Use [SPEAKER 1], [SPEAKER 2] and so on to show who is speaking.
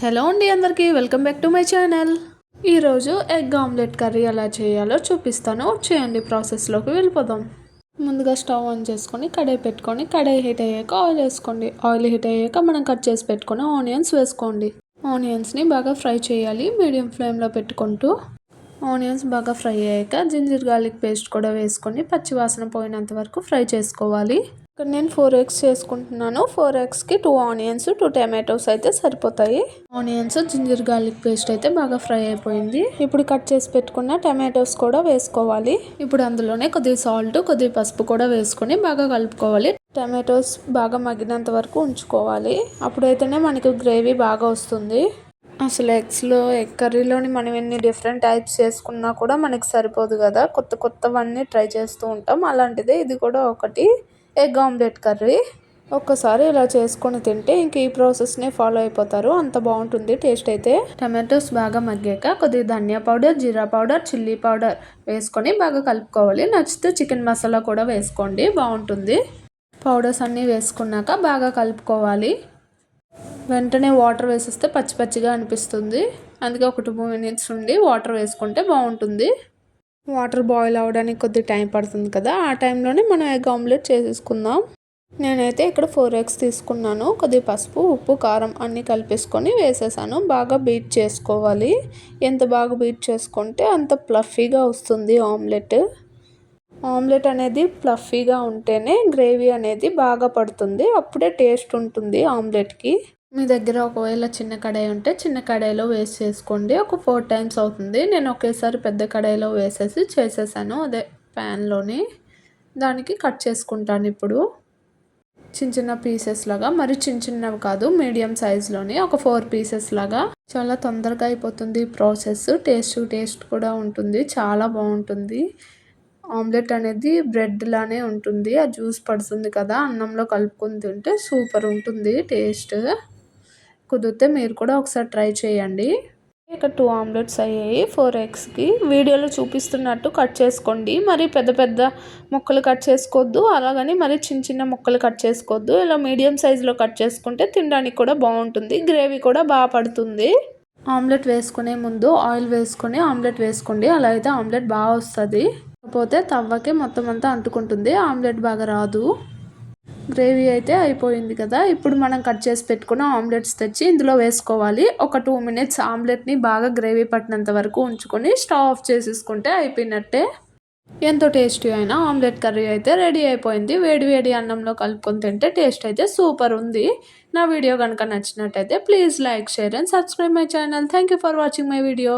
[SPEAKER 1] Hello అండి అందరికీ welcome back to my channel. ఈరోజు ఎగ్ ఆమ్లెట్ కర్రీ ఎలా చేయాలో చూపిస్తాను. చేయండి, ప్రాసెస్లోకి వెళ్ళిపోదాం. ముందుగా స్టవ్ ఆన్ చేసుకొని కడాయి పెట్టుకొని కడాయి హీట్ అయ్యాక ఆయిల్ వేసుకోండి. ఆయిల్ హీట్ అయ్యాక మనం కట్ చేసి పెట్టుకొని ఆనియన్స్ వేసుకోండి. ఆనియన్స్ని బాగా ఫ్రై చేయాలి మీడియం ఫ్లేమ్లో పెట్టుకుంటూ. ఆనియన్స్ బాగా ఫ్రై అయ్యాక జింజర్ గార్లిక్ పేస్ట్ కూడా వేసుకొని పచ్చివాసన పోయినంత వరకు ఫ్రై చేసుకోవాలి. ఇక్కడ నేను 4 eggs చేసుకుంటున్నాను. 4 eggsకి 2 ఆనియన్స్ 2 టమాటోస్ అయితే సరిపోతాయి. ఆనియన్స్ జింజర్ గార్లిక్ పేస్ట్ అయితే బాగా ఫ్రై అయిపోయింది. ఇప్పుడు కట్ చేసి పెట్టుకున్న టమాటోస్ కూడా వేసుకోవాలి. ఇప్పుడు అందులోనే కొద్దిగా సాల్ట్ కొద్దిగా పసుపు కూడా వేసుకొని బాగా కలుపుకోవాలి. టమాటోస్ బాగా మగ్గినంత వరకు ఉంచుకోవాలి. అప్పుడైతేనే మనకు గ్రేవీ బాగా వస్తుంది. అసలు ఎగ్ కర్రీలోని మనం ఎన్ని డిఫరెంట్ టైప్స్ చేసుకున్నా కూడా మనకి సరిపోదు కదా. కొత్తవన్నీ ట్రై చేస్తూ ఉంటాం. అలాంటిదే ఇది కూడా ఒకటి, ఎగ్ ఆమ్లెట్ కర్రీ. ఒక్కసారి ఇలా చేసుకొని తింటే ఇంక ఈ ప్రాసెస్ని ఫాలో అయిపోతారు. అంత బాగుంటుంది టేస్ట్ అయితే. టమాటోస్ బాగా మగ్గాక కొద్దిగా ధనియా పౌడర్, జీరా పౌడర్, చిల్లీ పౌడర్ వేసుకొని బాగా కలుపుకోవాలి. నచ్చితే చికెన్ మసాలా కూడా వేసుకోండి, బాగుంటుంది. పౌడర్స్ అన్నీ వేసుకున్నాక బాగా కలుపుకోవాలి. వెంటనే వాటర్ వేసేస్తే పచ్చి పచ్చిగా అనిపిస్తుంది. అందుకే ఒక 2 minutes ఉండి వాటర్ వేసుకుంటే బాగుంటుంది. వాటర్ బాయిల్ అవ్వడానికి కొద్దిగా టైం పడుతుంది కదా, ఆ టైంలోనే మనం ఎగ్ ఆమ్లెట్ చేసేసుకుందాం. నేనైతే ఇక్కడ 4 eggs తీసుకున్నాను. కొద్దిగా పసుపు, ఉప్పు, కారం అన్నీ కలిపేసుకొని వేసేసాను. బాగా బీట్ చేసుకోవాలి. ఎంత బాగా బీట్ చేసుకుంటే అంత ఫ్లఫీగా వస్తుంది ఆమ్లెట్. ఆమ్లెట్ అనేది ఫ్లఫీగా ఉంటేనే గ్రేవీ అనేది బాగా పడుతుంది. అప్పుడే టేస్ట్ ఉంటుంది ఆమ్లెట్కి. మీ దగ్గర ఒకవేళ చిన్న కడాయి ఉంటే చిన్న కడాయిలో వేసి చేసుకోండి. ఒక 4 times అవుతుంది. నేను ఒకేసారి పెద్ద కడాయిలో వేసేసి చేసేసాను, అదే ప్యాన్లోని. దానికి కట్ చేసుకుంటాను ఇప్పుడు చిన్న పీసెస్ లాగా. మరి చిన్నవి కాదు, మీడియం సైజులోని ఒక 4 pieces లాగా. చాలా తొందరగా అయిపోతుంది ప్రాసెస్. టేస్ట్ కూడా ఉంటుంది, చాలా బాగుంటుంది. ఆమ్లెట్ అనేది బ్రెడ్ లానే ఉంటుంది. ఆ జ్యూస్ పడుతుంది కదా, అన్నంలో కలుపుకొని తింటే సూపర్ ఉంటుంది టేస్ట్. కుదిరితే మీరు కూడా ఒకసారి ట్రై చేయండి. ఇక్కడ 2 ఆమ్లెట్స్ అయ్యాయి 4 eggsకి. వీడియోలో చూపిస్తున్నట్టు కట్ చేసుకోండి. మరి పెద్ద ముక్కలు కట్ చేసుకోవద్దు, అలాగని మరి చిన్న ముక్కలు కట్ చేసుకోవద్దు. ఇలా మీడియం సైజులో కట్ చేసుకుంటే తినడానికి కూడా బాగుంటుంది, గ్రేవీ కూడా బాగా పడుతుంది. ఆమ్లెట్ వేసుకునే ముందు ఆయిల్ వేసుకొని ఆమ్లెట్ వేసుకోండి. అలా అయితే ఆమ్లెట్ బాగా వస్తుంది. కాకపోతే తవ్వకే మొత్తం అంతా అంటుకుంటుంది, ఆమ్లెట్ బాగా రాదు. గ్రేవీ అయితే అయిపోయింది కదా. ఇప్పుడు మనం కట్ చేసి పెట్టుకున్న ఆమ్లెట్స్ తెచ్చి ఇందులో వేసుకోవాలి. ఒక 2 minutes ఆమ్లెట్ని బాగా గ్రేవీ పట్టినంత వరకు ఉంచుకొని స్టవ్ ఆఫ్ చేసేసుకుంటే అయిపోయినట్టే. ఎంతో టేస్టీ అయినా ఆమ్లెట్ కర్రీ అయితే రెడీ అయిపోయింది. వేడి అన్నంలో కలుపుకొని తింటే టేస్ట్ అయితే సూపర్ ఉంది. నా వీడియో కనుక నచ్చినట్టయితే please like, share and subscribe my channel. Thank you for watching my video.